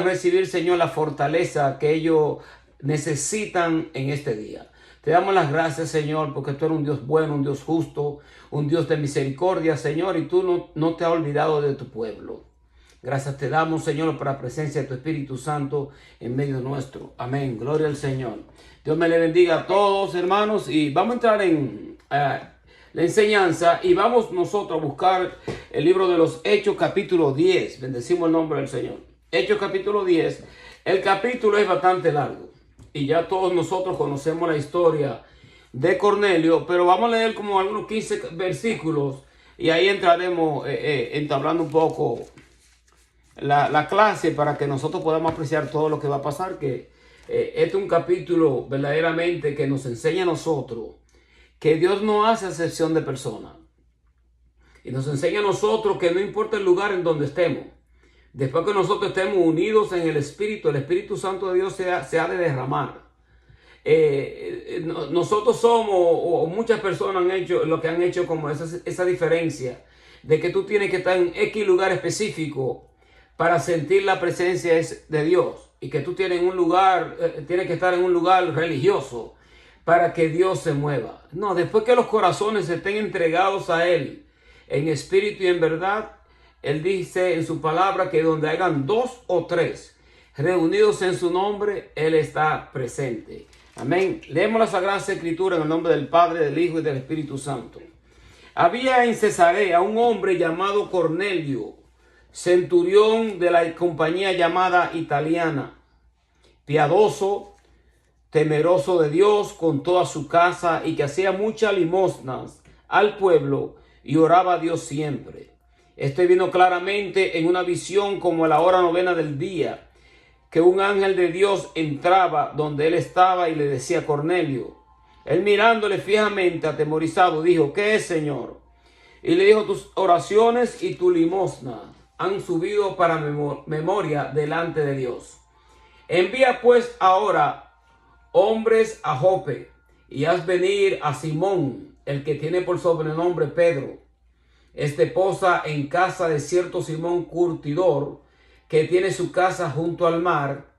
recibir, Señor, la fortaleza que ellos necesitan en este día. Te damos las gracias, Señor, porque tú eres un Dios bueno, un Dios justo, un Dios de misericordia, Señor, y tú no te has olvidado de tu pueblo. Gracias te damos, Señor, por la presencia de tu Espíritu Santo en medio nuestro. Amén. Gloria al Señor. Dios me le bendiga a todos, hermanos, y vamos a entrar en la enseñanza y vamos nosotros a buscar el libro de los Hechos, capítulo 10. Bendecimos el nombre del Señor. Hechos, capítulo 10. El capítulo es bastante largo y ya todos nosotros conocemos la historia de Cornelio, pero vamos a leer como algunos 15 versículos y ahí entraremos entablando un poco la clase para que nosotros podamos apreciar todo lo que va a pasar, que este es un capítulo verdaderamente que nos enseña a nosotros que Dios no hace excepción de personas. Y nos enseña a nosotros que no importa el lugar en donde estemos, después que nosotros estemos unidos en el Espíritu Santo de Dios se ha de derramar. Nosotros somos, o muchas personas han hecho lo que han hecho como esa diferencia de que tú tienes que estar en X lugar específico para sentir la presencia de Dios, y que tú tienes tienes que estar en un lugar religioso para que Dios se mueva. No, después que los corazones estén entregados a Él en espíritu y en verdad, Él dice en su palabra que donde hayan 2 o 3 reunidos en su nombre, Él está presente. Amén. Leemos la Sagrada Escritura en el nombre del Padre, del Hijo y del Espíritu Santo. Había en Cesarea un hombre llamado Cornelio, centurión de la compañía llamada italiana, piadoso, temeroso de Dios con toda su casa, y que hacía muchas limosnas al pueblo y oraba a Dios siempre. Este vino claramente en una visión como a la hora 9 del día, que un ángel de Dios entraba donde él estaba y le decía: Cornelio. Él, mirándole fijamente, atemorizado, dijo: ¿qué es, Señor? Y le dijo: tus oraciones y tu limosna han subido para memoria delante de Dios. Envía pues ahora hombres a Jope, y haz venir a Simón, el que tiene por sobrenombre Pedro. Este posa en casa de cierto Simón curtidor, que tiene su casa junto al mar.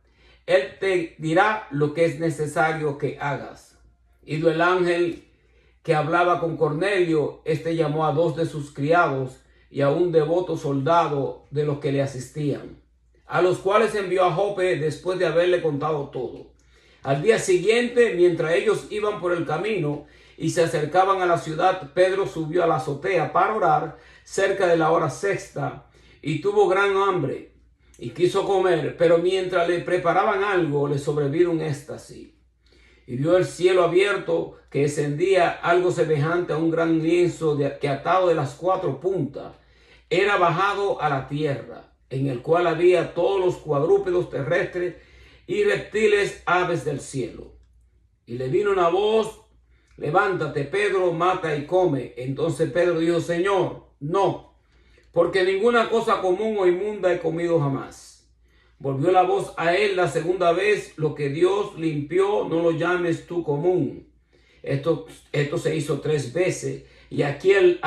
Él te dirá lo que es necesario que hagas. Ido el ángel que hablaba con Cornelio, este llamó a 2 de sus criados y a un devoto soldado de los que le asistían, a los cuales envió a Jope después de haberle contado todo. Al día siguiente, mientras ellos iban por el camino y se acercaban a la ciudad, Pedro subió a la azotea para orar cerca de la hora 6, y tuvo gran hambre y quiso comer, pero mientras le preparaban algo, le sobrevino un éxtasis. Y vio el cielo abierto, que descendía algo semejante a un gran lienzo que, atado de las 4 puntas, era bajado a la tierra, en el cual había todos los cuadrúpedos terrestres y reptiles, aves del cielo. Y le vino una voz: levántate, Pedro, mata y come. Entonces Pedro dijo: Señor, no, porque ninguna cosa común o inmunda he comido jamás. Volvió la voz a él la segunda vez: lo que Dios limpió, no lo llames tú común. Esto se hizo 3 veces, y aquel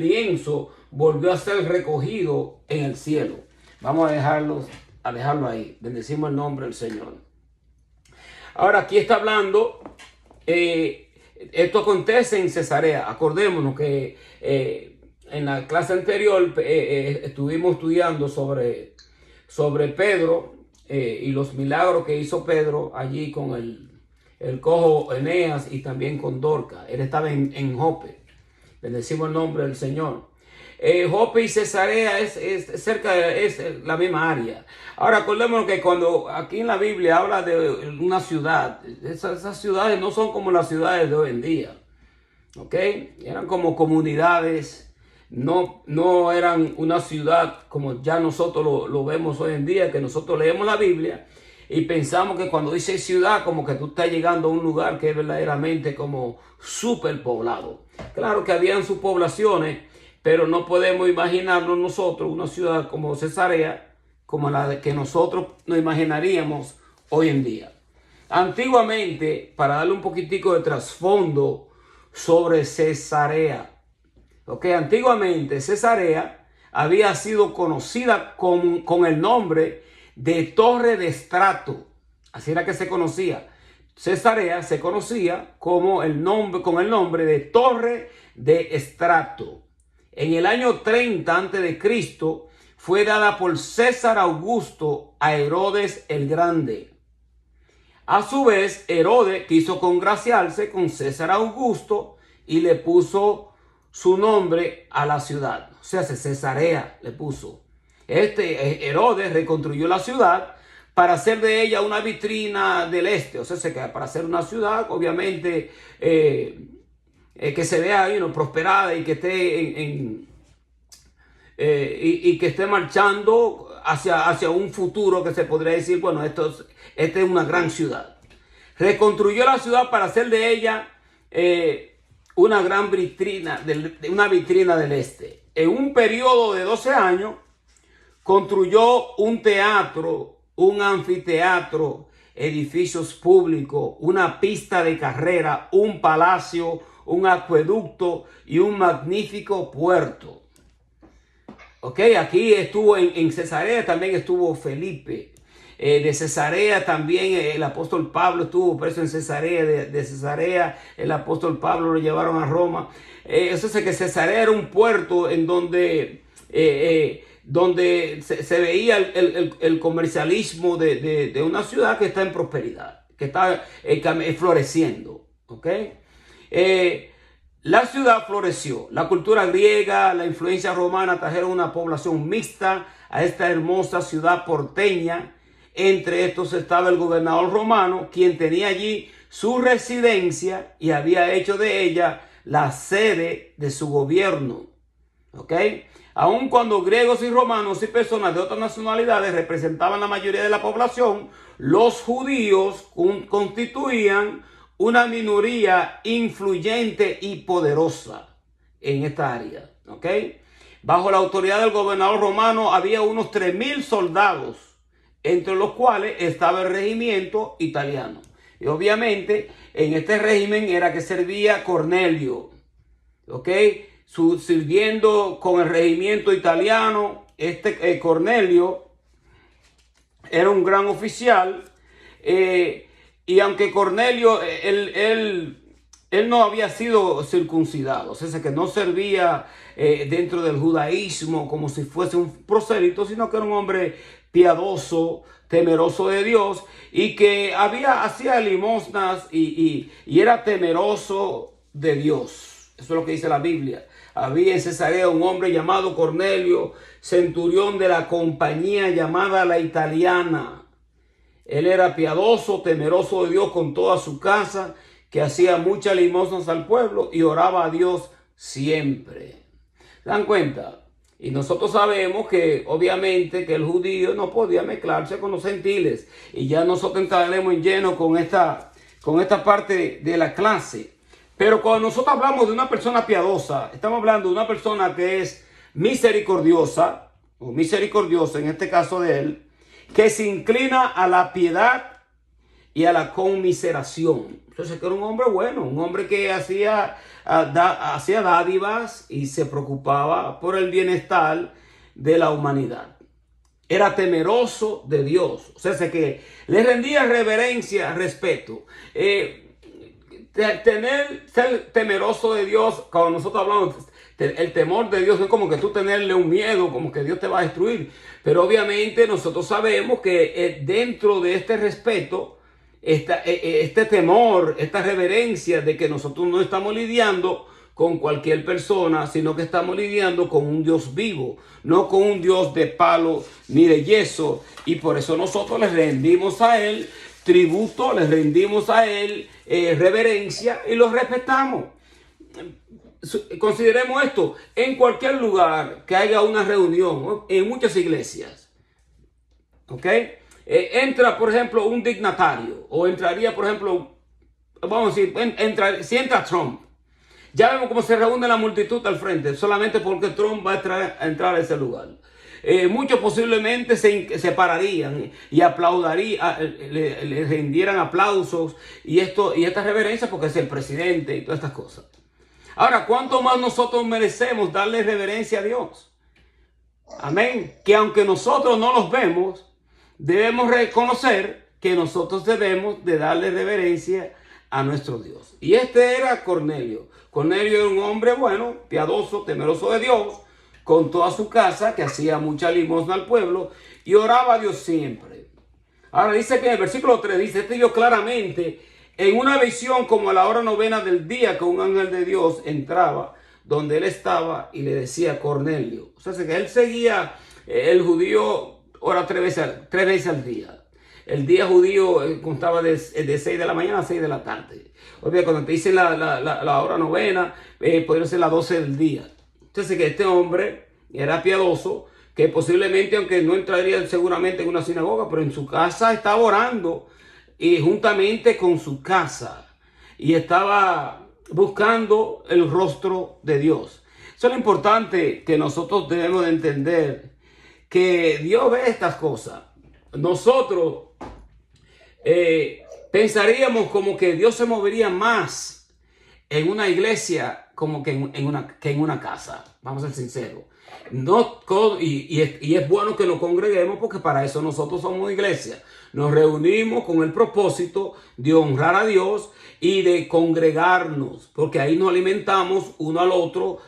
lienzo volvió a ser recogido en el cielo. Vamos a dejarlo ahí. Bendecimos el nombre del Señor. Ahora aquí está hablando, esto acontece en Cesarea. Acordémonos que en la clase anterior estuvimos estudiando sobre Pedro y los milagros que hizo Pedro allí con el cojo Eneas y también con Dorcas. Él estaba en Jope. Bendecimos el nombre del Señor. Jope y Cesarea es la misma área. Ahora acordémonos que cuando aquí en la Biblia habla de una ciudad, esas ciudades no son como las ciudades de hoy en día. ¿Ok? Eran como comunidades. No eran una ciudad como ya nosotros lo vemos hoy en día, que nosotros leemos la Biblia y pensamos que cuando dice ciudad, como que tú estás llegando a un lugar que es verdaderamente como superpoblado. Claro que habían sus poblaciones, pero no podemos imaginarnos nosotros una ciudad como Cesarea, como la que nosotros nos imaginaríamos hoy en día. Antiguamente, para darle un poquitico de trasfondo sobre Cesarea, antiguamente Cesarea había sido conocida con el nombre de torre de estrato. Así era que se conocía. Cesarea se conocía como con el nombre de torre de estrato. En el año 30 a.C. fue dada por César Augusto a Herodes el Grande. A su vez, Herodes quiso congraciarse con César Augusto y le puso su nombre a la ciudad. O sea, Cesarea le puso. Herodes reconstruyó la ciudad para hacer de ella una vitrina del este. O sea, para hacer una ciudad, obviamente, que se vea prosperada y que esté y que esté marchando hacia un futuro que se podría decir, bueno, esta es una gran ciudad. Reconstruyó la ciudad para hacer de ella una gran vitrina, una vitrina del este. En un periodo de 12 años, construyó un teatro, un anfiteatro, edificios públicos, una pista de carrera, un palacio, un acueducto y un magnífico puerto. Ok, aquí estuvo en Cesarea, también estuvo Felipe. De Cesarea también el apóstol Pablo estuvo preso en Cesarea. De Cesarea el apóstol Pablo lo llevaron a Roma. Eso es que Cesarea era un puerto en donde se veía el comercialismo de una ciudad que está en prosperidad, que está floreciendo. ¿Ok? La ciudad floreció. La cultura griega, la influencia romana trajeron una población mixta a esta hermosa ciudad porteña. Entre estos estaba el gobernador romano, quien tenía allí su residencia y había hecho de ella la sede de su gobierno. ¿Ok? Aun cuando griegos y romanos y personas de otras nacionalidades representaban la mayoría de la población, los judíos constituían una minoría influyente y poderosa en esta área. ¿Ok? Bajo la autoridad del gobernador romano había unos 3,000 soldados, entre los cuales estaba el regimiento italiano. Y obviamente en este régimen era que servía Cornelio. ¿Ok? Sirviendo con el regimiento italiano, Cornelio era un gran oficial. Y aunque Cornelio, él no había sido circuncidado, o sea, que no servía dentro del judaísmo como si fuese un prosélito, sino que era un hombre piadoso, temeroso de Dios, y que hacía limosnas y era temeroso de Dios. Eso es lo que dice la Biblia. Había en Cesarea un hombre llamado Cornelio, centurión de la compañía llamada la Italiana. Él era piadoso, temeroso de Dios con toda su casa, que hacía muchas limosnas al pueblo y oraba a Dios siempre. ¿Se dan cuenta? Y nosotros sabemos que obviamente que el judío no podía mezclarse con los gentiles. Y ya nosotros entraremos en lleno con esta parte de la clase. Pero cuando nosotros hablamos de una persona piadosa, estamos hablando de una persona que es misericordiosa, o misericordiosa en este caso de él, que se inclina a la piedad y a la conmiseración. Entonces, que era un hombre bueno, un hombre que hacía dádivas y se preocupaba por el bienestar de la humanidad. Era temeroso de Dios, o sea, que le rendía reverencia, respeto. Ser temeroso de Dios, cuando nosotros hablamos, el temor de Dios no es como que tú tenerle un miedo, como que Dios te va a destruir. Pero obviamente nosotros sabemos que dentro de este respeto, este temor, esta reverencia de que nosotros no estamos lidiando con cualquier persona, sino que estamos lidiando con un Dios vivo, no con un Dios de palo ni de yeso. Y por eso nosotros le rendimos a Él tributo, le rendimos a Él reverencia y lo respetamos. Consideremos esto, en cualquier lugar que haya una reunión, ¿no? En muchas iglesias, ¿ok? Entra, por ejemplo, un dignatario, o entraría, por ejemplo, vamos a decir, si entra Trump, ya vemos cómo se reúne la multitud al frente, solamente porque Trump va a entrar a ese lugar. Muchos posiblemente se pararían y aplaudirían, le rendieran aplausos y esta reverencia porque es el presidente y todas estas cosas. Ahora, ¿cuánto más nosotros merecemos darle reverencia a Dios? Amén. Que aunque nosotros no los vemos, debemos reconocer que nosotros debemos de darle reverencia a nuestro Dios. Y este era Cornelio. Cornelio era un hombre bueno, piadoso, temeroso de Dios, con toda su casa, que hacía mucha limosna al pueblo y oraba a Dios siempre. Ahora dice que en el versículo 3 dice, este vio claramente en una visión como a la hora novena del día que un ángel de Dios entraba donde él estaba y le decía Cornelio. O sea, que él seguía, el judío ora tres veces al día. El día judío constaba de 6 de la mañana a 6 de la tarde. Obviamente, cuando te dicen la hora novena, podría ser las 12 del día. Entonces, que este hombre era piadoso, que posiblemente, aunque no entraría seguramente en una sinagoga, pero en su casa estaba orando y juntamente con su casa. Y estaba buscando el rostro de Dios. Eso es lo importante que nosotros debemos de entender, que Dios ve estas cosas. Nosotros pensaríamos como que Dios se movería más en una iglesia como que en una casa. Vamos a ser sinceros. No, y es bueno que nos congreguemos porque para eso nosotros somos iglesia. Nos reunimos con el propósito de honrar a Dios y de congregarnos, porque ahí nos alimentamos uno al otro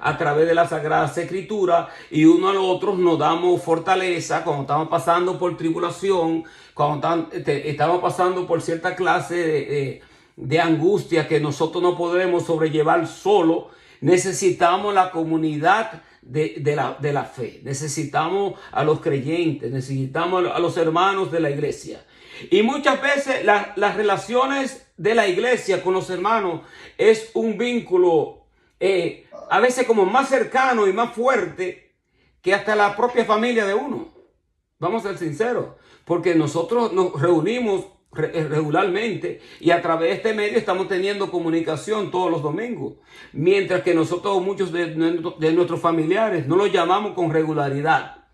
a través de la Sagrada Escritura, y uno al otro nos damos fortaleza cuando estamos pasando por tribulación, cuando estamos pasando por cierta clase de angustia que nosotros no podremos sobrellevar solo. Necesitamos la comunidad de la fe. Necesitamos a los creyentes, necesitamos a los hermanos de la iglesia. Y muchas veces las relaciones de la iglesia con los hermanos es un vínculo a veces como más cercano y más fuerte que hasta la propia familia de uno. Vamos a ser sinceros, porque nosotros nos reunimos regularmente y a través de este medio estamos teniendo comunicación todos los domingos, mientras que nosotros, muchos de nuestros familiares, no los llamamos con regularidad.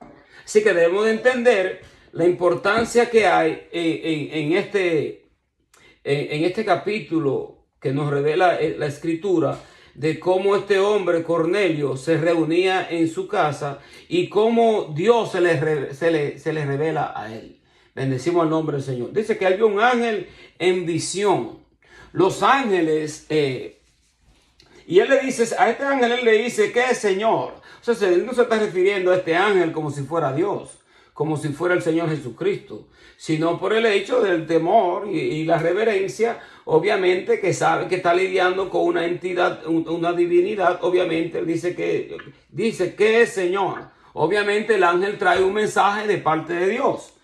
Así que debemos de entender la importancia que hay en este capítulo que nos revela la Escritura, de cómo este hombre Cornelio se reunía en su casa y cómo Dios se le revela a él. Bendecimos el nombre del Señor. Dice que él vio un ángel en visión. Los ángeles, y él le dice, a este ángel él le dice, ¿qué es Señor? O sea, él no se está refiriendo a este ángel como si fuera Dios, como si fuera el Señor Jesucristo, sino por el hecho del temor y la reverencia, obviamente, que sabe que está lidiando con una entidad, una divinidad. Obviamente él dice ¿qué es Señor? Obviamente el ángel trae un mensaje de parte de Dios.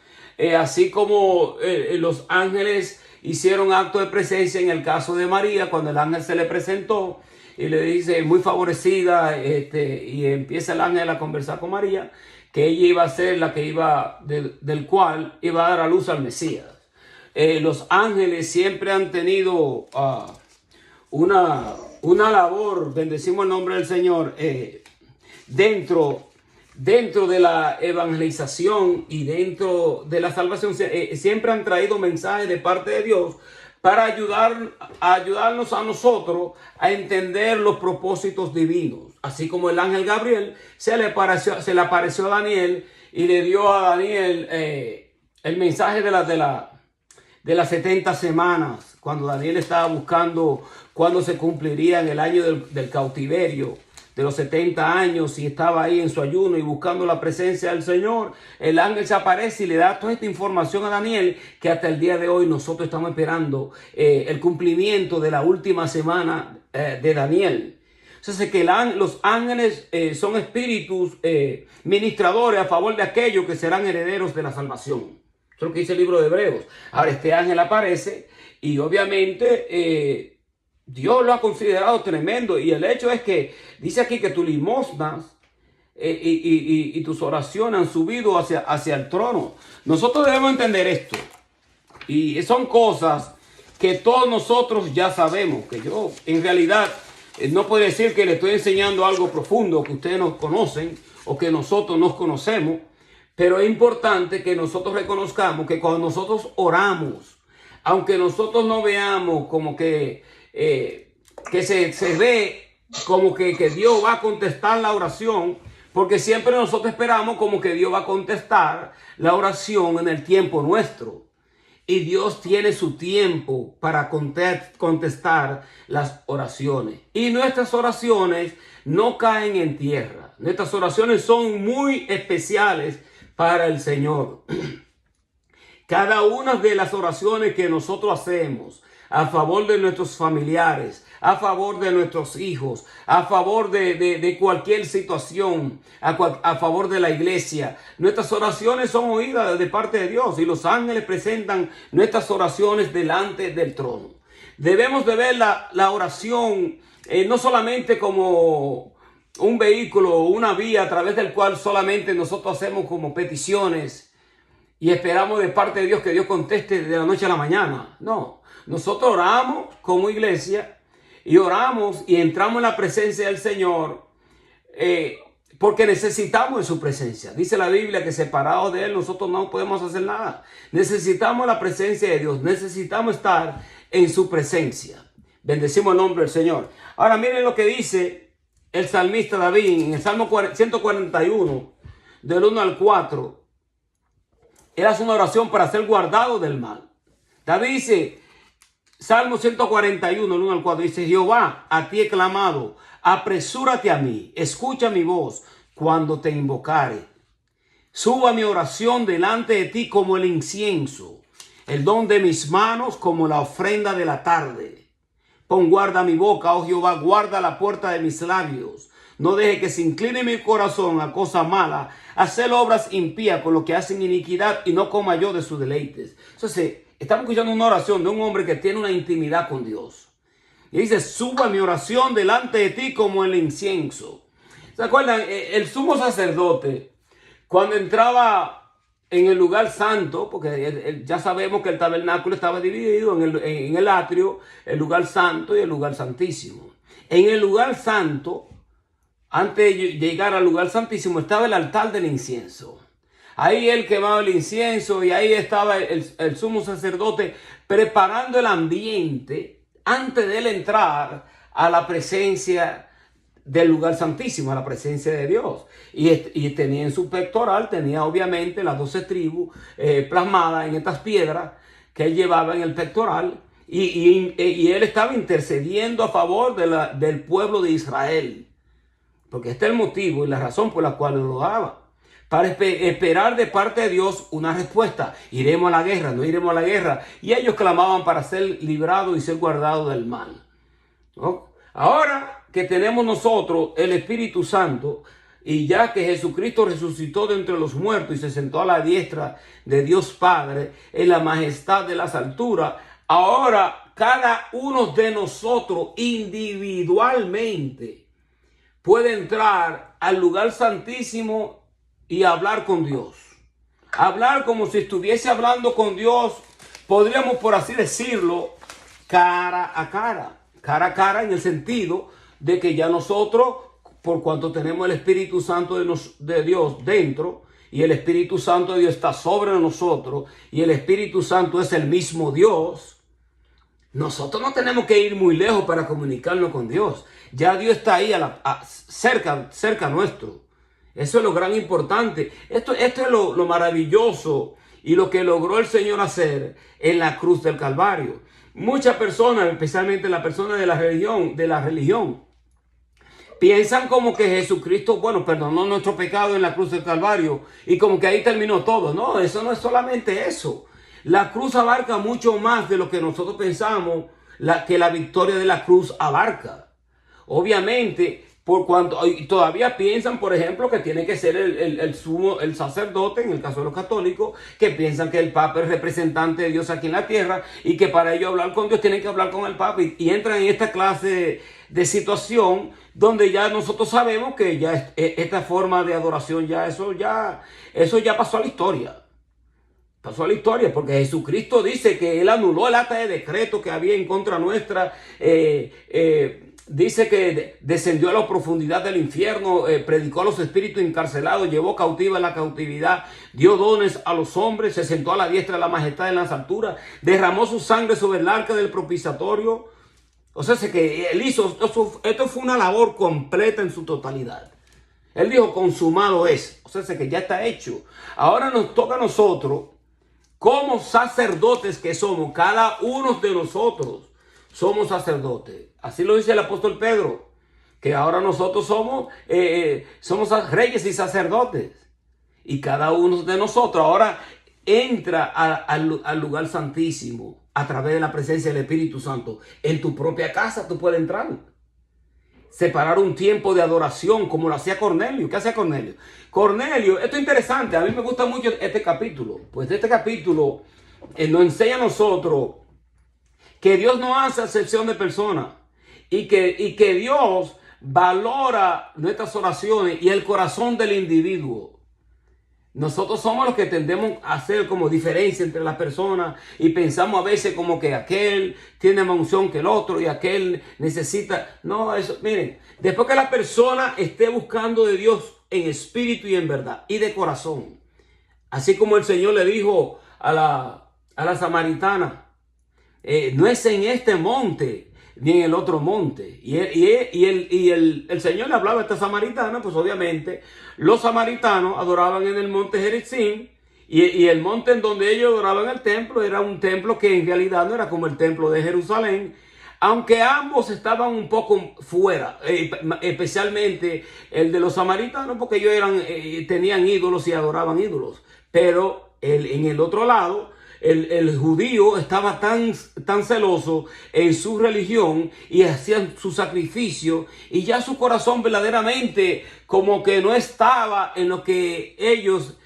Así como los ángeles hicieron acto de presencia en el caso de María, cuando el ángel se le presentó y le dice, muy favorecida, y empieza el ángel a conversar con María, que ella iba a ser la que del cual iba a dar a luz al Mesías. Los ángeles siempre han tenido una labor, bendecimos el nombre del Señor, dentro de la evangelización y dentro de la salvación. Siempre han traído mensajes de parte de Dios para ayudarnos a nosotros a entender los propósitos divinos. Así como el ángel Gabriel se le apareció a Daniel y le dio a Daniel el mensaje de las 70 semanas, cuando Daniel estaba buscando cuándo se cumpliría en el año del cautiverio de los 70 años, y estaba ahí en su ayuno y buscando la presencia del Señor. El ángel se aparece y le da toda esta información a Daniel, que hasta el día de hoy nosotros estamos esperando el cumplimiento de la última semana de Daniel. Entonces, que los ángeles son espíritus ministradores a favor de aquellos que serán herederos de la salvación. Eso es lo que dice el libro de Hebreos. Ahora, este ángel aparece y obviamente Dios lo ha considerado tremendo, y el hecho es que dice aquí que tus limosnas y tus oraciones han subido hacia el trono. Nosotros debemos entender esto, y son cosas que todos nosotros ya sabemos, que yo en realidad no puedo decir que le estoy enseñando algo profundo que ustedes no conocen o que nosotros nos conocemos, pero es importante que nosotros reconozcamos que cuando nosotros oramos, aunque nosotros no veamos como que se ve como que Dios va a contestar la oración, Porque siempre nosotros esperamos como que Dios va a contestar la oración en el tiempo nuestro. Y Dios tiene su tiempo para contestar las oraciones. Y nuestras oraciones no caen en tierra. Nuestras oraciones son muy especiales para el Señor. Cada una de las oraciones que nosotros hacemos a favor de nuestros familiares, a favor de nuestros hijos, a favor de cualquier situación, a favor de la iglesia. Nuestras oraciones son oídas de parte de Dios y los ángeles presentan nuestras oraciones delante del trono. Debemos de ver la oración no solamente como un vehículo o una vía a través del cual solamente nosotros hacemos como peticiones y esperamos de parte de Dios que Dios conteste de la noche a la mañana. No, nosotros oramos como iglesia y oramos y entramos en la presencia del Señor porque necesitamos de su presencia. Dice la Biblia que separados de Él nosotros no podemos hacer nada. Necesitamos la presencia de Dios, necesitamos estar en su presencia. Bendecimos el nombre del Señor. Ahora miren lo que dice el salmista David en el Salmo 141, del 1 al 4. Él hace una oración para ser guardado del mal. David dice, Salmo 141, 1 al 4, dice, Jehová, a ti he clamado, apresúrate a mí, escucha mi voz cuando te invocare. Suba mi oración delante de ti como el incienso, el don de mis manos como la ofrenda de la tarde. Pon guarda mi boca, oh Jehová, guarda la puerta de mis labios. No deje que se incline mi corazón a cosa mala, a hacer obras impías con lo que hacen iniquidad y no coma yo de sus deleites. Entonces, estamos escuchando una oración de un hombre que tiene una intimidad con Dios. Y dice, suba mi oración delante de ti como el incienso. ¿Se acuerdan? El sumo sacerdote, cuando entraba en el lugar santo, porque ya sabemos que el tabernáculo estaba dividido en el atrio, el lugar santo y el lugar santísimo. En el lugar santo, antes de llegar al lugar santísimo, estaba el altar del incienso. Ahí él quemaba el incienso y ahí estaba el sumo sacerdote preparando el ambiente antes de él entrar a la presencia del lugar santísimo, a la presencia de Dios. Y tenía en su pectoral, tenía obviamente las 12 tribus plasmadas en estas piedras que él llevaba en el pectoral. Y él estaba intercediendo a favor del pueblo de Israel. Porque este es el motivo y la razón por la cual lo daba. Para esperar de parte de Dios una respuesta. ¿Iremos a la guerra? ¿No iremos a la guerra? Y ellos clamaban para ser librados y ser guardados del mal, ¿no? Ahora que tenemos nosotros el Espíritu Santo, y ya que Jesucristo resucitó de entre los muertos y se sentó a la diestra de Dios Padre en la majestad de las alturas, ahora cada uno de nosotros individualmente puede entrar al lugar santísimo y hablar con Dios. Hablar como si estuviese hablando con Dios, podríamos por así decirlo, cara a cara. Cara a cara en el sentido de que ya nosotros, por cuanto tenemos el Espíritu Santo de Dios dentro, y el Espíritu Santo de Dios está sobre nosotros, y el Espíritu Santo es el mismo Dios, nosotros no tenemos que ir muy lejos para comunicarnos con Dios. Ya Dios está ahí cerca nuestro. Eso es lo gran importante. Esto es lo maravilloso y lo que logró el Señor hacer en la cruz del Calvario. Muchas personas, especialmente las personas de la religión, piensan como que Jesucristo, perdonó nuestro pecado en la cruz del Calvario y como que ahí terminó todo. No, eso no es solamente eso. La cruz abarca mucho más de lo que nosotros pensamos que la victoria de la cruz abarca. Obviamente, por cuanto todavía piensan, por ejemplo, que tiene que ser el sacerdote, en el caso de los católicos, que piensan que el Papa es representante de Dios aquí en la tierra y que para ellos hablar con Dios tienen que hablar con el Papa y entran en esta clase de situación donde ya nosotros sabemos que ya esta forma de adoración eso ya pasó a la historia. Pasó a la historia porque Jesucristo dice que Él anuló el acta de decreto que había en contra nuestra. Dice que descendió a la profundidad del infierno, predicó a los espíritus encarcelados, llevó cautiva la cautividad, dio dones a los hombres, se sentó a la diestra de la majestad en las alturas, derramó su sangre sobre el arca del propiciatorio. O sea, que Él hizo, esto fue una labor completa en su totalidad. Él dijo, consumado es. O sea, que ya está hecho. Ahora nos toca a nosotros, como sacerdotes que somos, cada uno de nosotros somos sacerdotes. Así lo dice el apóstol Pedro, que ahora nosotros somos reyes y sacerdotes. Y cada uno de nosotros ahora entra al lugar santísimo a través de la presencia del Espíritu Santo. En tu propia casa tú puedes entrar. Separar un tiempo de adoración como lo hacía Cornelio. ¿Qué hacía Cornelio? Cornelio, esto es interesante, a mí me gusta mucho este capítulo. Pues este capítulo nos enseña a nosotros que Dios no hace acepción de personas y que Dios valora nuestras oraciones y el corazón del individuo. Nosotros somos los que tendemos a hacer como diferencia entre las personas y pensamos a veces como que aquel tiene más unción que el otro y aquel necesita. No, eso, miren, después que la persona esté buscando de Dios en espíritu y en verdad y de corazón, así como el Señor le dijo a la samaritana, no es en este monte ni en el otro monte. Y el Señor le hablaba a esta samaritana, pues obviamente los samaritanos adoraban en el monte Gerizim, y el monte en donde ellos adoraban el templo era un templo que en realidad no era como el templo de Jerusalén, aunque ambos estaban un poco fuera, especialmente el de los samaritanos, porque ellos tenían ídolos y adoraban ídolos. Pero en el otro lado, el judío estaba tan celoso en su religión y hacían su sacrificio, y ya su corazón verdaderamente como que no estaba en lo que ellos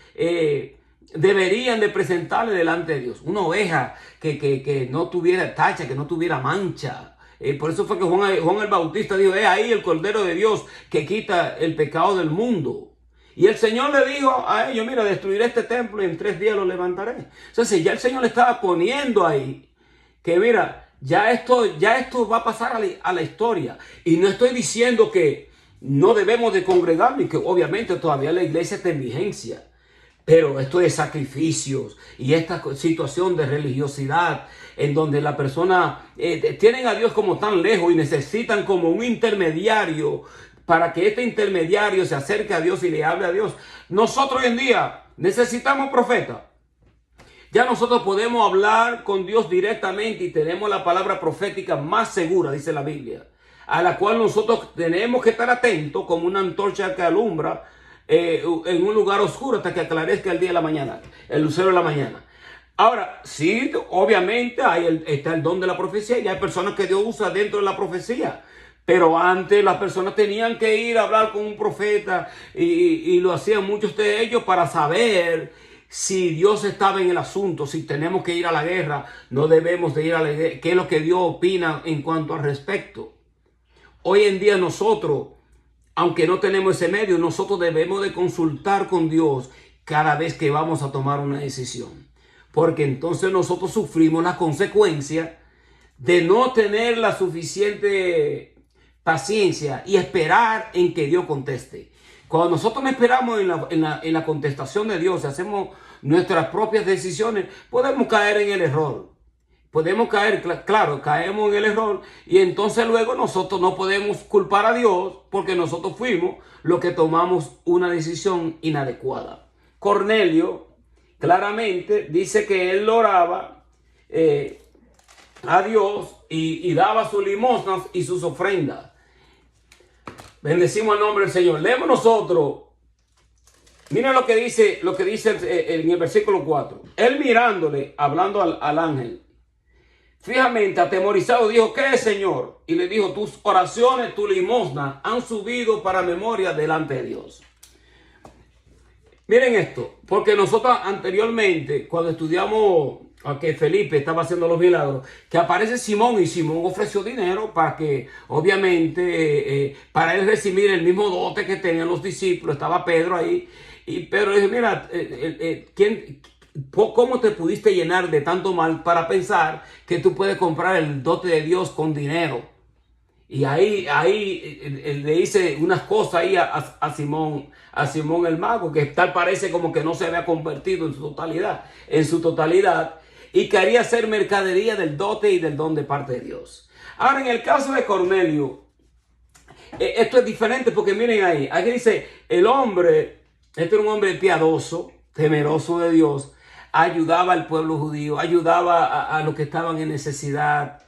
deberían de presentarle delante de Dios. Una oveja que no tuviera tacha, que no tuviera mancha. Por eso fue que Juan el Bautista dijo, ahí el Cordero de Dios que quita el pecado del mundo. Y el Señor le dijo a ellos, mira, destruiré este templo y en 3 días lo levantaré. Entonces ya el Señor le estaba poniendo ahí que mira, ya esto va a pasar a la historia. Y no estoy diciendo que no debemos de congregarnos y que obviamente todavía la iglesia está en vigencia. Pero esto de sacrificios y esta situación de religiosidad en donde la persona tienen a Dios como tan lejos y necesitan como un intermediario para que este intermediario se acerque a Dios y le hable a Dios. Nosotros hoy en día necesitamos profetas. Ya nosotros podemos hablar con Dios directamente y tenemos la palabra profética más segura, dice la Biblia, a la cual nosotros tenemos que estar atentos como una antorcha que alumbra en un lugar oscuro hasta que aclarezca el día de la mañana, el lucero de la mañana. Ahora, sí, obviamente está el don de la profecía y hay personas que Dios usa dentro de la profecía. Pero antes las personas tenían que ir a hablar con un profeta y lo hacían muchos de ellos para saber si Dios estaba en el asunto, si tenemos que ir a la guerra, no debemos de ir a la guerra, qué es lo que Dios opina en cuanto al respecto. Hoy en día nosotros, aunque no tenemos ese medio, nosotros debemos de consultar con Dios cada vez que vamos a tomar una decisión. Porque entonces nosotros sufrimos la consecuencia de no tener la suficiente paciencia y esperar en que Dios conteste. Cuando nosotros no esperamos en la contestación de Dios, hacemos nuestras propias decisiones, podemos caer en el error. Podemos caer, claro, caemos en el error y entonces luego nosotros no podemos culpar a Dios porque nosotros fuimos los que tomamos una decisión inadecuada. Cornelio claramente dice que él oraba a Dios y daba sus limosnas y sus ofrendas. Bendecimos el nombre del Señor. Leemos nosotros. Mira lo que dice en el versículo 4. Él mirándole, hablando al ángel, fijamente atemorizado, dijo, ¿qué es, Señor? Y le dijo, tus oraciones, tu limosna han subido para memoria delante de Dios. Miren esto, porque nosotros anteriormente, cuando estudiamos a que Felipe estaba haciendo los milagros, que aparece Simón y Simón ofreció dinero para que, obviamente, para él recibir el mismo dote que tenían los discípulos. Estaba Pedro ahí, y Pedro dice, mira, ¿cómo te pudiste llenar de tanto mal para pensar que tú puedes comprar el dote de Dios con dinero? Y ahí él le dice unas cosas ahí a Simón el mago, que tal parece como que no se había convertido en su totalidad, y quería hacer mercadería del dote y del don de parte de Dios. Ahora, en el caso de Cornelio, Esto es diferente porque miren ahí, aquí dice, el hombre, este era un hombre piadoso, temeroso de Dios, ayudaba al pueblo judío, ayudaba a los que estaban en necesidad.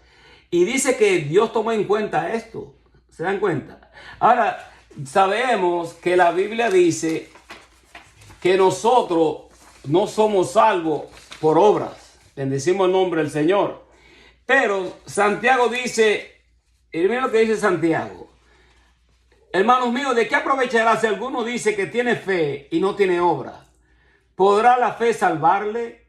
Y dice que Dios tomó en cuenta esto. ¿Se dan cuenta? Ahora, sabemos que la Biblia dice que nosotros no somos salvos por obras. Bendecimos el nombre del Señor. Pero Santiago dice, y miren lo que dice Santiago. Hermanos míos, ¿de qué aprovechará si alguno dice que tiene fe y no tiene obra? ¿Podrá la fe salvarle?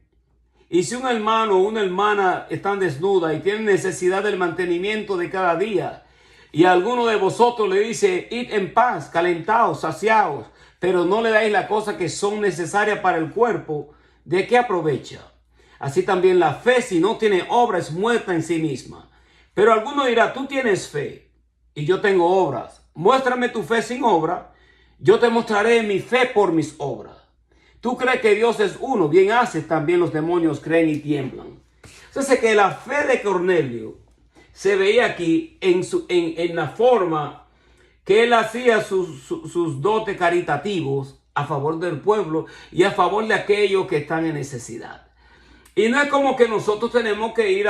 Y si un hermano o una hermana están desnudas y tienen necesidad del mantenimiento de cada día, y alguno de vosotros le dice, id en paz, calentaos, saciaos, pero no le dais las cosas que son necesarias para el cuerpo, ¿de qué aprovecha? Así también la fe, si no tiene obra, es muerta en sí misma. Pero alguno dirá, tú tienes fe y yo tengo obras. Muéstrame tu fe sin obra, yo te mostraré mi fe por mis obras. Tú crees que Dios es uno, bien haces, también los demonios creen y tiemblan. Entonces que la fe de Cornelio se veía aquí en la forma que él hacía sus dotes caritativos a favor del pueblo y a favor de aquellos que están en necesidad. Y no es como que nosotros tenemos que ir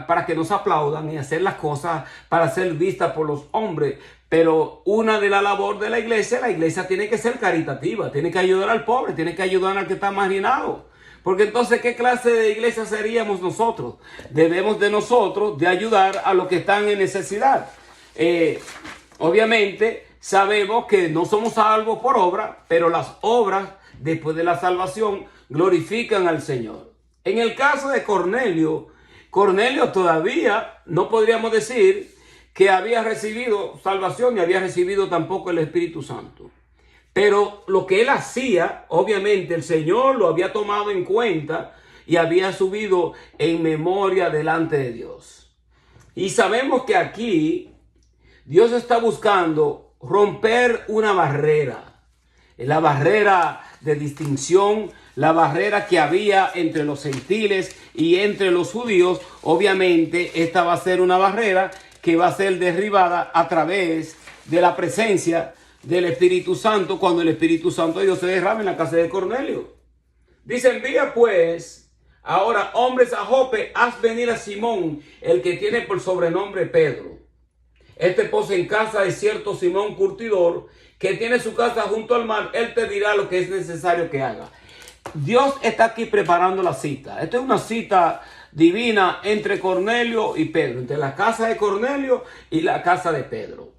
para que nos aplaudan y hacer las cosas para ser vistas por los hombres. Pero una de las labores de la iglesia tiene que ser caritativa, tiene que ayudar al pobre, tiene que ayudar al que está marginado. Porque entonces, ¿qué clase de iglesia seríamos nosotros? Debemos de nosotros de ayudar a los que están en necesidad. Obviamente, sabemos que no somos salvos por obra, pero las obras, después de la salvación, glorifican al Señor. En el caso de Cornelio, Cornelio todavía no podríamos decir que había recibido salvación ni había recibido tampoco el Espíritu Santo. Pero lo que él hacía, obviamente el Señor lo había tomado en cuenta y había subido en memoria delante de Dios. Y sabemos que aquí Dios está buscando romper una barrera, la barrera de distinción, la barrera que había entre los gentiles y entre los judíos. Obviamente esta va a ser una barrera que va a ser derribada a través de la presencia del Espíritu Santo, cuando el Espíritu Santo de Dios se derrama en la casa de Cornelio. Dice, envía pues ahora hombres a Jope, haz venir a Simón, el que tiene por sobrenombre Pedro. Este posa en casa de cierto Simón curtidor, que tiene su casa junto al mar. Él te dirá lo que es necesario que haga. Dios está aquí preparando la cita. Esto es una cita divina entre Cornelio y Pedro, entre la casa de Cornelio y la casa de Pedro.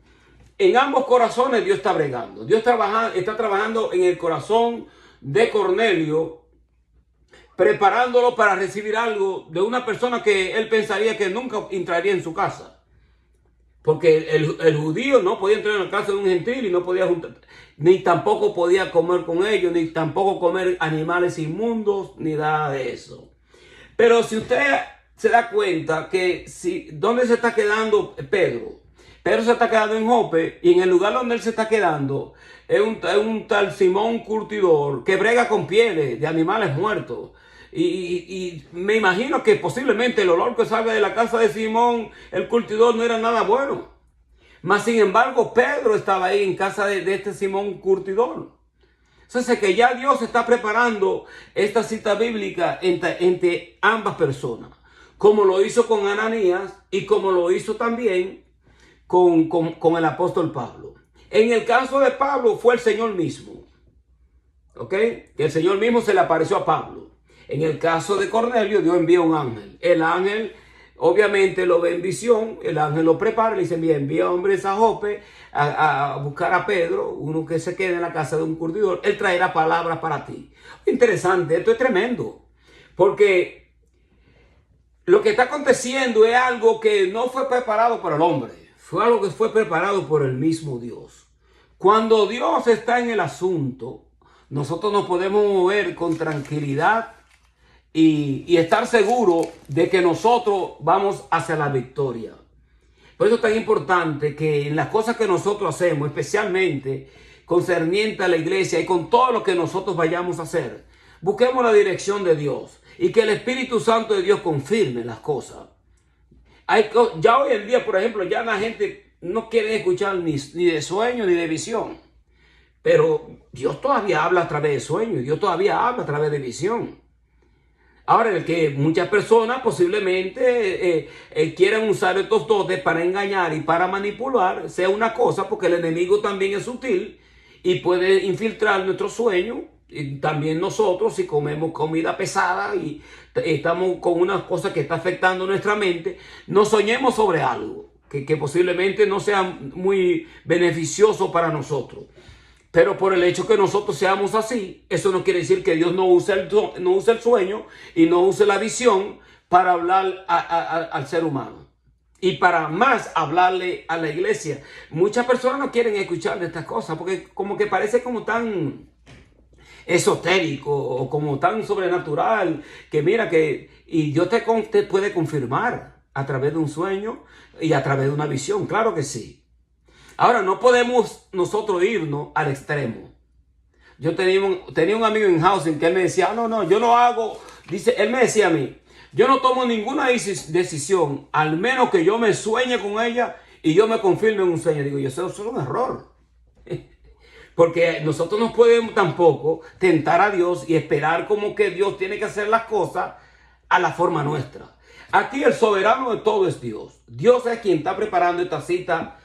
En ambos corazones Dios está bregando. Dios está trabajando en el corazón de Cornelio, preparándolo para recibir algo de una persona que él pensaría que nunca entraría en su casa. Porque el judío no podía entrar en la casa de un gentil y no podía juntar, ni tampoco podía comer con ellos, ni tampoco comer animales inmundos, ni nada de eso. Pero si usted se da cuenta que ¿dónde se está quedando Pedro? Pedro se está quedando en Jope, y en el lugar donde él se está quedando es un tal Simón curtidor que brega con pieles de animales muertos. Y me imagino que posiblemente el olor que salga de la casa de Simón, el curtidor, no era nada bueno. Mas sin embargo, Pedro estaba ahí en casa de este Simón curtidor. Entonces que ya Dios está preparando esta cita bíblica entre ambas personas, como lo hizo con Ananías y como lo hizo también con el apóstol Pablo. En el caso de Pablo fue el Señor mismo, ¿ok? Que el Señor mismo se le apareció a Pablo. En el caso de Cornelio, Dios envía un ángel. El ángel obviamente lo ve en visión, el ángel lo prepara, le dice, envía hombres a Jope a buscar a Pedro, uno que se quede en la casa de un curtidor, él traerá palabras para ti. Interesante, esto es tremendo, porque lo que está aconteciendo es algo que no fue preparado para el hombre, fue algo que fue preparado por el mismo Dios. Cuando Dios está en el asunto, nosotros nos podemos mover con tranquilidad y estar seguro de que nosotros vamos hacia la victoria. Por eso es tan importante que en las cosas que nosotros hacemos, especialmente concerniente a la iglesia y con todo lo que nosotros vayamos a hacer, busquemos la dirección de Dios y que el Espíritu Santo de Dios confirme las cosas. Ya hoy en día, por ejemplo, ya la gente no quieren escuchar ni de sueño ni de visión. Pero Dios todavía habla a través de sueños, Dios todavía habla a través de visión. Ahora, el que muchas personas posiblemente quieran usar estos dotes para engañar y para manipular, sea una cosa, porque el enemigo también es sutil y puede infiltrar nuestro sueño. Y también nosotros, si comemos comida pesada y estamos con una cosa que está afectando nuestra mente, no soñemos sobre algo que posiblemente no sea muy beneficioso para nosotros. Pero por el hecho que nosotros seamos así, eso no quiere decir que Dios no use el sueño y no use la visión para hablar al ser humano. Y para más hablarle a la iglesia. Muchas personas no quieren escuchar de estas cosas porque como que parece como tan esotérico o como tan sobrenatural que mira que y Dios te puede confirmar a través de un sueño y a través de una visión. Claro que sí. Ahora, no podemos nosotros irnos al extremo. Yo tenía un amigo en housing que él me decía, no, yo no hago, dice, él me decía a mí, yo no tomo ninguna decisión, al menos que yo me sueñe con ella y yo me confirme en un sueño. Digo, eso es un error. Porque nosotros no podemos tampoco tentar a Dios y esperar como que Dios tiene que hacer las cosas a la forma nuestra. Aquí el soberano de todo es Dios. Dios es quien está preparando esta cita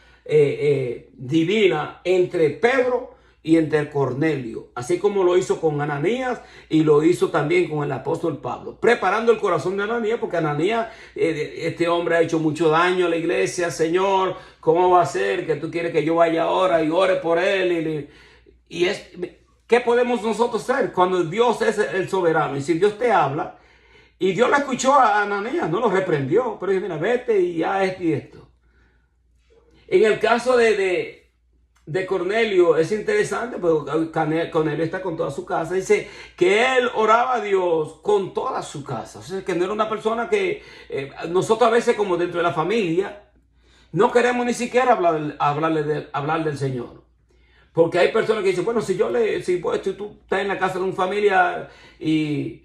divina entre Pedro y entre Cornelio, así como lo hizo con Ananías y lo hizo también con el apóstol Pablo, preparando el corazón de Ananías, porque Ananías, este hombre ha hecho mucho daño a la iglesia. Señor, ¿cómo va a ser que tú quieres que yo vaya ahora y ore por él? ¿Qué podemos nosotros hacer cuando Dios es el soberano? Y si Dios te habla, y Dios le escuchó a Ananías, no lo reprendió, pero dice, mira, vete y haz esto y esto. En el caso de Cornelio es interesante, porque Cornelio está con toda su casa. Dice que él oraba a Dios con toda su casa. O sea, que no era una persona que nosotros a veces como dentro de la familia no queremos ni siquiera hablar del Señor. Porque hay personas que dicen, bueno, si tú estás en la casa de un familiar y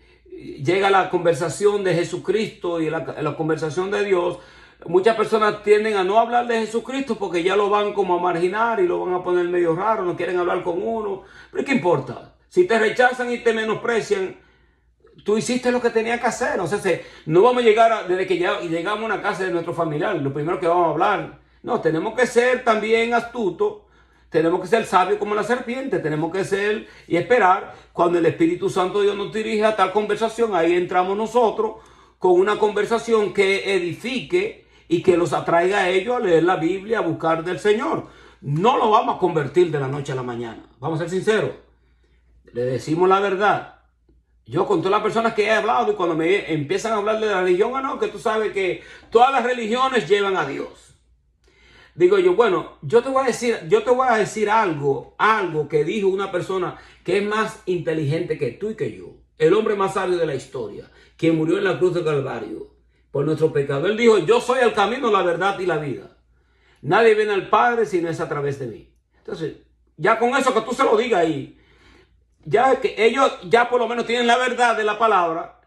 llega la conversación de Jesucristo y la conversación de Dios, muchas personas tienden a no hablar de Jesucristo porque ya lo van como a marginar y lo van a poner medio raro, no quieren hablar con uno. Pero ¿qué importa? Si te rechazan y te menosprecian, tú hiciste lo que tenías que hacer. O sea, no vamos a llegar desde que ya llegamos a una casa de nuestro familiar, lo primero que vamos a hablar. No, tenemos que ser también astutos. Tenemos que ser sabios como la serpiente. Tenemos que ser y esperar cuando el Espíritu Santo de Dios nos dirige a tal conversación. Ahí entramos nosotros con una conversación que edifique y que los atraiga a ellos a leer la Biblia, a buscar del Señor. No lo vamos a convertir de la noche a la mañana. Vamos a ser sinceros. Le decimos la verdad. Yo con todas las personas que he hablado y cuando me empiezan a hablar de la religión, no, que tú sabes que todas las religiones llevan a Dios. Digo yo, bueno, yo te voy a decir algo que dijo una persona que es más inteligente que tú y que yo. El hombre más sabio de la historia, quien murió en la cruz del Calvario por nuestro pecado. Él dijo, yo soy el camino, la verdad y la vida. Nadie viene al Padre si no es a través de mí. Entonces, ya con eso que tú se lo digas ahí, ya que ellos ya por lo menos tienen la verdad de la palabra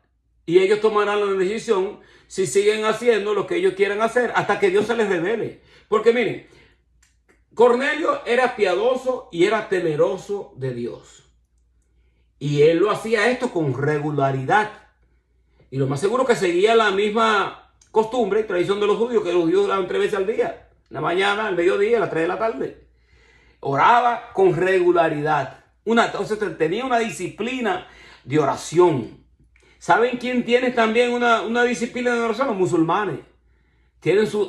y ellos tomarán la decisión si siguen haciendo lo que ellos quieran hacer hasta que Dios se les revele. Porque miren, Cornelio era piadoso y era temeroso de Dios. Y él lo hacía esto con regularidad. Y lo más seguro que seguía la misma costumbre y tradición de los judíos, que los judíos oraban 3 veces al día. En la mañana, al mediodía, a las 3 de la tarde. Oraba con regularidad. Entonces tenía una disciplina de oración. ¿Saben quién tiene también una disciplina de oración? Los musulmanes.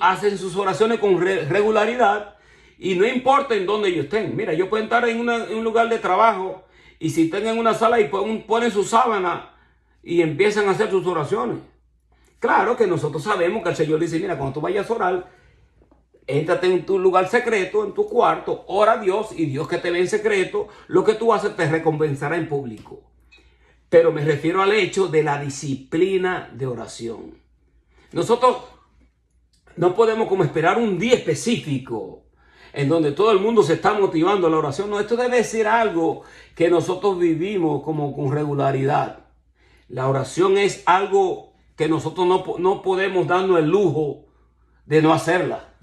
Hacen sus oraciones con regularidad y no importa en dónde ellos estén. Mira, ellos pueden estar en un lugar de trabajo y si están en una sala y ponen su sábana y empiezan a hacer sus oraciones. Claro que nosotros sabemos que el Señor dice, mira, cuando tú vayas a orar, éntrate en tu lugar secreto, en tu cuarto, ora a Dios y Dios que te ve en secreto, lo que tú haces te recompensará en público. Pero me refiero al hecho de la disciplina de oración. Nosotros no podemos como esperar un día específico en donde todo el mundo se está motivando a la oración. No, esto debe ser algo que nosotros vivimos como con regularidad. La oración es algo que nosotros no podemos darnos el lujo de no hacerla.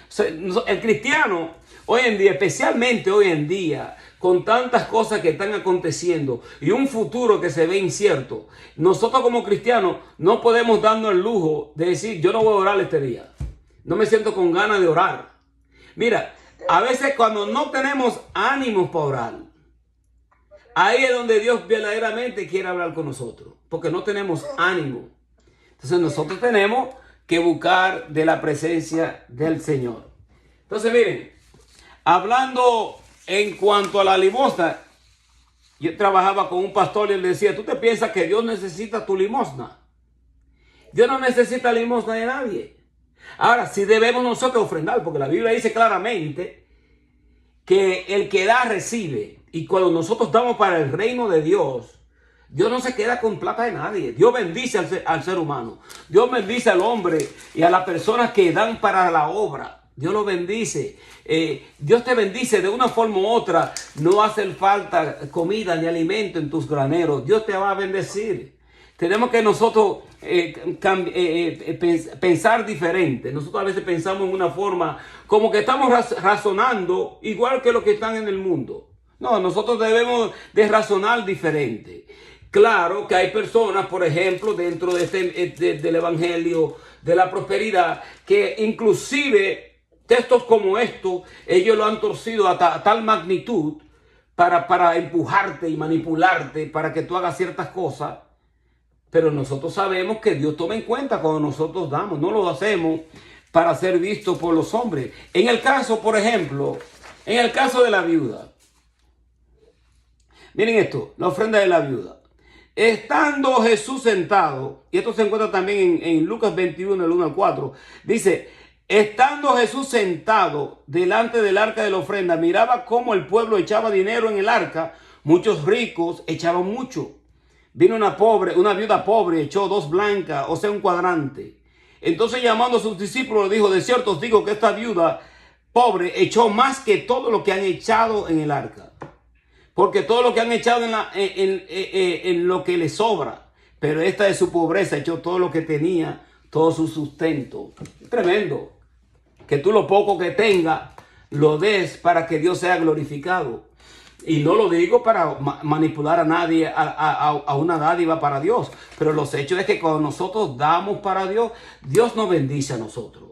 O sea, el cristiano hoy en día, especialmente hoy en día, con tantas cosas que están aconteciendo y un futuro que se ve incierto, nosotros como cristianos no podemos darnos el lujo de decir, yo no voy a orar este día. No me siento con ganas de orar. Mira, a veces cuando no tenemos ánimos para orar, ahí es donde Dios verdaderamente quiere hablar con nosotros, porque no tenemos ánimo. Entonces nosotros tenemos que buscar de la presencia del Señor. Entonces miren, hablando en cuanto a la limosna, yo trabajaba con un pastor y él decía, ¿tú te piensas que Dios necesita tu limosna? Dios no necesita limosna de nadie. Ahora, sí debemos nosotros ofrendar, porque la Biblia dice claramente que el que da recibe. Y cuando nosotros damos para el reino de Dios, Dios no se queda con plata de nadie. Dios bendice al ser humano. Dios bendice al hombre y a las personas que dan para la obra. Dios lo bendice. Dios te bendice de una forma u otra. No hace falta comida ni alimento en tus graneros. Dios te va a bendecir. Tenemos que nosotros pensar diferente. Nosotros a veces pensamos en una forma como que estamos razonando igual que los que están en el mundo. No, nosotros debemos de razonar diferente. Claro que hay personas, por ejemplo, dentro de del evangelio de la prosperidad, que inclusive textos como estos, ellos lo han torcido a tal magnitud para empujarte y manipularte para que tú hagas ciertas cosas. Pero nosotros sabemos que Dios toma en cuenta cuando nosotros damos. No lo hacemos para ser visto por los hombres. En el caso, por ejemplo, en el caso de la viuda. Miren esto, la ofrenda de la viuda. Estando Jesús sentado, y esto se encuentra también en Lucas 21, el 1 al 4, dice, estando Jesús sentado delante del arca de la ofrenda, miraba cómo el pueblo echaba dinero en el arca, muchos ricos echaban mucho. Vino una viuda pobre, echó 2 blancas, o sea, un cuadrante. Entonces llamando a sus discípulos, le dijo, de cierto os digo que esta viuda pobre echó más que todo lo que han echado en el arca. Porque todo lo que han echado en lo que le sobra. Pero esta de su pobreza echó todo lo que tenía, todo su sustento. Tremendo. Que tú lo poco que tengas lo des para que Dios sea glorificado. Y no lo digo para manipular a nadie a una dádiva para Dios. Pero los hechos es que cuando nosotros damos para Dios, Dios nos bendice a nosotros.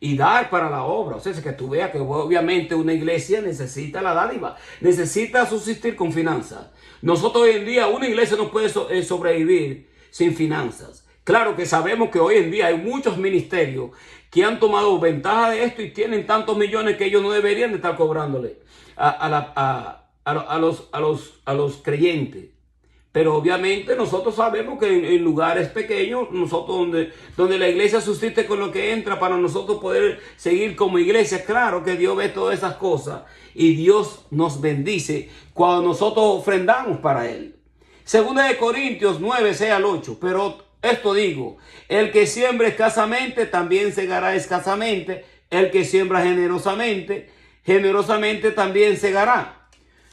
Y dar para la obra. O sea, es que tú veas que obviamente una iglesia necesita la dádiva. Necesita subsistir con finanzas. Nosotros hoy en día, una iglesia no puede sobrevivir sin finanzas. Claro que sabemos que hoy en día hay muchos ministerios que han tomado ventaja de esto y tienen tantos millones que ellos no deberían de estar cobrándole a los creyentes. Pero obviamente nosotros sabemos que en lugares pequeños, nosotros donde la iglesia subsiste con lo que entra para nosotros poder seguir como iglesia, claro que Dios ve todas esas cosas y Dios nos bendice cuando nosotros ofrendamos para Él. Segunda de Corintios 9, 6 al 8, pero esto digo, el que siembra escasamente también segará escasamente, el que siembra generosamente, generosamente también segará.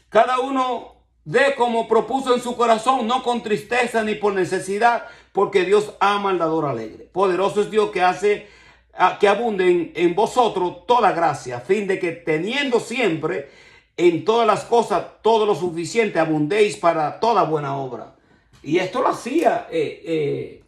Cada uno dé como propuso en su corazón, no con tristeza ni por necesidad, porque Dios ama al dador alegre. Poderoso es Dios que hace que abunde en vosotros toda gracia, a fin de que teniendo siempre en todas las cosas todo lo suficiente, abundéis para toda buena obra. Y esto lo hacía este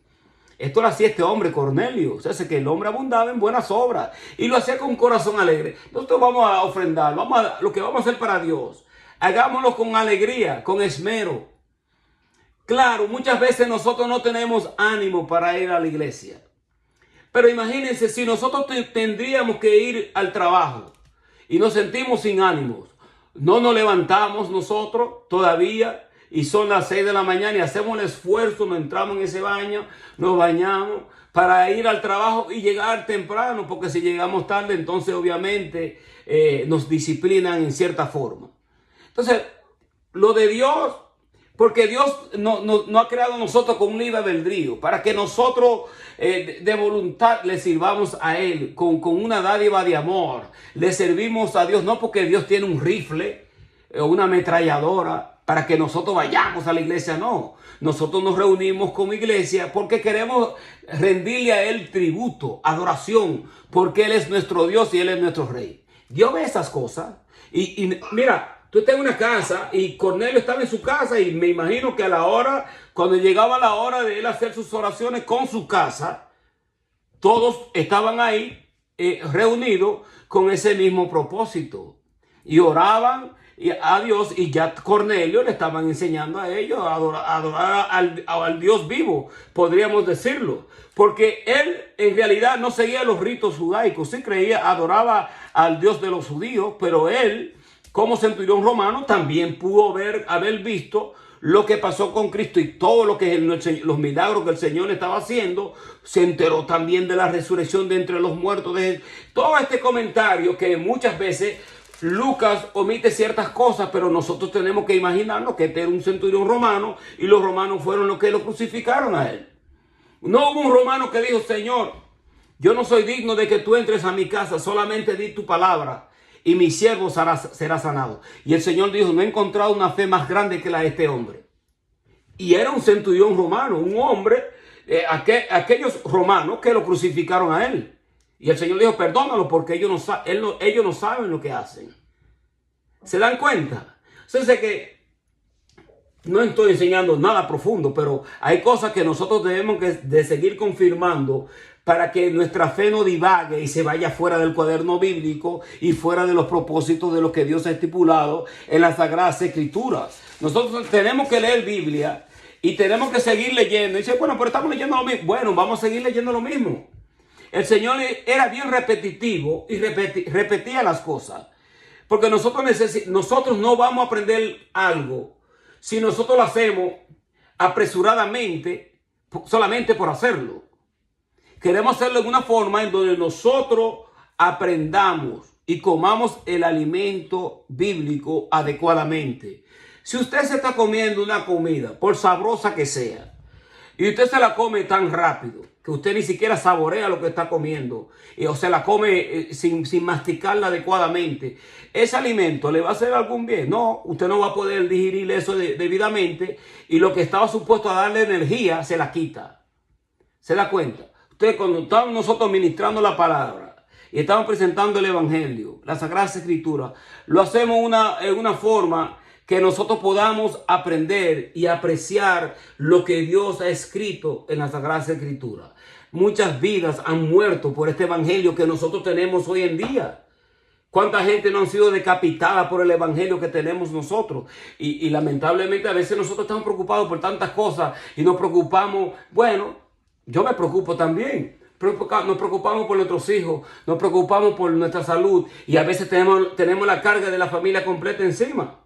hombre Cornelio. O sea, que el hombre abundaba en buenas obras y lo hacía con un corazón alegre. Nosotros vamos a ofrendar, lo que vamos a hacer para Dios. Hagámoslo con alegría, con esmero. Claro, muchas veces nosotros no tenemos ánimo para ir a la iglesia. Pero imagínense si nosotros tendríamos que ir al trabajo y nos sentimos sin ánimos. No nos levantamos nosotros todavía y son las 6 de la mañana y hacemos el esfuerzo, nos entramos en ese baño, nos bañamos para ir al trabajo y llegar temprano, porque si llegamos tarde entonces obviamente nos disciplinan en cierta forma. Entonces, lo de Dios, porque Dios no ha creado a nosotros con un libre albedrío, para que nosotros de voluntad le sirvamos a Él, con una dádiva de amor. Le servimos a Dios, no porque Dios tiene un rifle o una ametralladora para que nosotros vayamos a la iglesia, no. Nosotros nos reunimos como iglesia porque queremos rendirle a Él tributo, adoración, porque Él es nuestro Dios y Él es nuestro Rey. Dios ve esas cosas y mira, tú estás en una casa y Cornelio estaba en su casa y me imagino que a la hora, cuando llegaba la hora de él hacer sus oraciones con su casa, todos estaban ahí reunidos con ese mismo propósito y oraban a Dios, y ya Cornelio le estaban enseñando a ellos a adorar al Dios vivo, podríamos decirlo, porque él en realidad no seguía los ritos judaicos, sí creía, adoraba al Dios de los judíos, pero él, como centurión romano, también pudo haber visto lo que pasó con Cristo y todo lo que los milagros que el Señor estaba haciendo. Se enteró también de la resurrección de entre los muertos. Todo este comentario que muchas veces Lucas omite ciertas cosas, pero nosotros tenemos que imaginarnos que este era un centurión romano y los romanos fueron los que lo crucificaron a él. No hubo un romano que dijo: Señor, yo no soy digno de que tú entres a mi casa, solamente di tu palabra y mi siervo será sanado. Y el Señor dijo: no he encontrado una fe más grande que la de este hombre. Y era un centurión romano, un hombre, aquellos romanos que lo crucificaron a él. Y el Señor dijo: perdónalo, porque ellos no saben lo que hacen. ¿Se dan cuenta? Entonces, que no estoy enseñando nada profundo, pero hay cosas que nosotros debemos de seguir confirmando para que nuestra fe no divague y se vaya fuera del cuaderno bíblico y fuera de los propósitos de lo que Dios ha estipulado en las Sagradas Escrituras. Nosotros tenemos que leer Biblia y tenemos que seguir leyendo. Y dice: bueno, pero estamos leyendo lo mismo. Bueno, vamos a seguir leyendo lo mismo. El Señor era bien repetitivo y repetía las cosas. Porque nosotros no vamos a aprender algo si nosotros lo hacemos apresuradamente, solamente por hacerlo. Queremos hacerlo en una forma en donde nosotros aprendamos y comamos el alimento bíblico adecuadamente. Si usted se está comiendo una comida, por sabrosa que sea, y usted se la come tan rápido que usted ni siquiera saborea lo que está comiendo, o se la come sin masticarla adecuadamente, ¿ese alimento le va a hacer algún bien? No, usted no va a poder digerir eso debidamente, y lo que estaba supuesto a darle energía se la quita. ¿Se da cuenta? Usted, cuando estamos nosotros ministrando la palabra y estamos presentando el Evangelio, la Sagrada Escritura, lo hacemos en una forma que nosotros podamos aprender y apreciar lo que Dios ha escrito en la Sagrada Escritura. Muchas vidas han muerto por este Evangelio que nosotros tenemos hoy en día. ¿Cuánta gente no han sido decapitada por el Evangelio que tenemos nosotros? Y lamentablemente a veces nosotros estamos preocupados por tantas cosas y nos preocupamos. Bueno, yo me preocupo también. Nos preocupamos por nuestros hijos, nos preocupamos por nuestra salud y a veces tenemos la carga de la familia completa encima.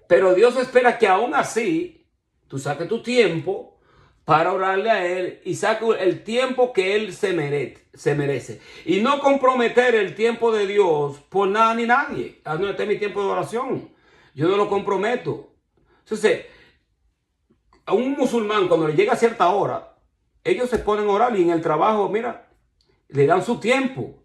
Pero Dios espera que aún así tú saques tu tiempo para orarle a Él y saques el tiempo que Él se merece. Y no comprometer el tiempo de Dios por nada ni nadie. No, este es mi tiempo de oración. Yo no lo comprometo. Entonces, a un musulmán cuando le llega a cierta hora, ellos se ponen a orar y en el trabajo, mira, le dan su tiempo.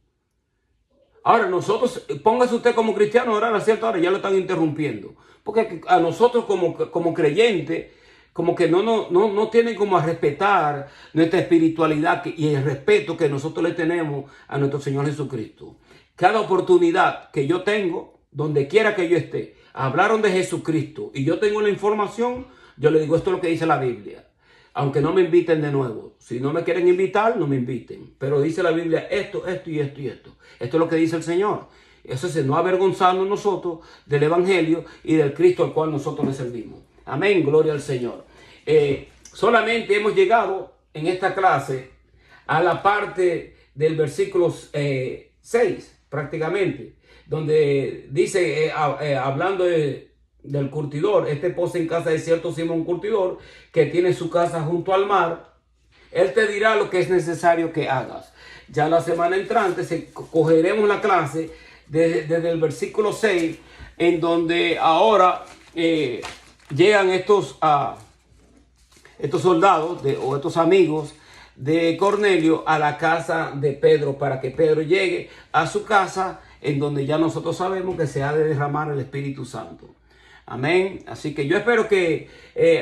Ahora nosotros, póngase usted como cristiano a orar a cierta hora, ya lo están interrumpiendo. Porque a nosotros como creyentes, como que no tienen como a respetar nuestra espiritualidad y el respeto que nosotros le tenemos a nuestro Señor Jesucristo. Cada oportunidad que yo tengo, donde quiera que yo esté, hablaron de Jesucristo y yo tengo la información, yo le digo: esto es lo que dice la Biblia. Aunque no me inviten de nuevo. Si no me quieren invitar, no me inviten. Pero dice la Biblia esto, esto y esto y esto. Esto es lo que dice el Señor. Eso es no avergonzarnos nosotros del Evangelio y del Cristo al cual nosotros le servimos. Amén, gloria al Señor. Solamente hemos llegado en esta clase a la parte del versículo 6, prácticamente. Donde dice, hablando del curtidor: este posa en casa de cierto Simón curtidor, que tiene su casa junto al mar. Él te dirá lo que es necesario que hagas. Ya la semana entrante cogeremos la clase desde el versículo 6, en donde ahora llegan estos soldados o estos amigos de Cornelio a la casa de Pedro, para que Pedro llegue a su casa, en donde ya nosotros sabemos que se ha de derramar el Espíritu Santo. Amén. Así que yo espero que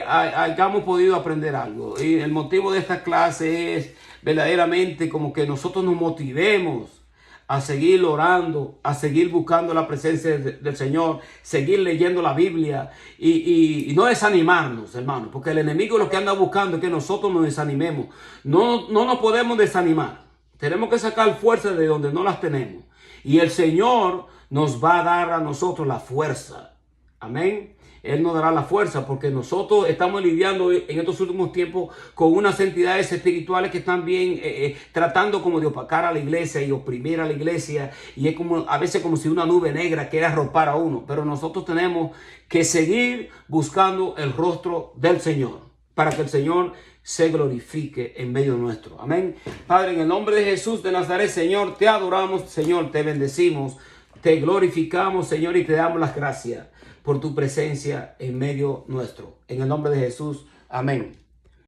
hayamos podido aprender algo. Y el motivo de esta clase es verdaderamente como que nosotros nos motivemos a seguir orando, a seguir buscando la presencia del Señor, seguir leyendo la Biblia y no desanimarnos, hermanos, porque el enemigo lo que anda buscando es que nosotros nos desanimemos. No nos podemos desanimar. Tenemos que sacar fuerzas de donde no las tenemos. Y el Señor nos va a dar a nosotros la fuerza. Amén. Él nos dará la fuerza porque nosotros estamos lidiando en estos últimos tiempos con unas entidades espirituales que están bien tratando como de opacar a la iglesia y oprimir a la iglesia, y es como a veces como si una nube negra quiera arropar a uno, pero nosotros tenemos que seguir buscando el rostro del Señor para que el Señor se glorifique en medio nuestro. Amén. Padre, en el nombre de Jesús de Nazaret, Señor, te adoramos, Señor, te bendecimos, te glorificamos, Señor, y te damos las gracias por tu presencia en medio nuestro. En el nombre de Jesús. Amén.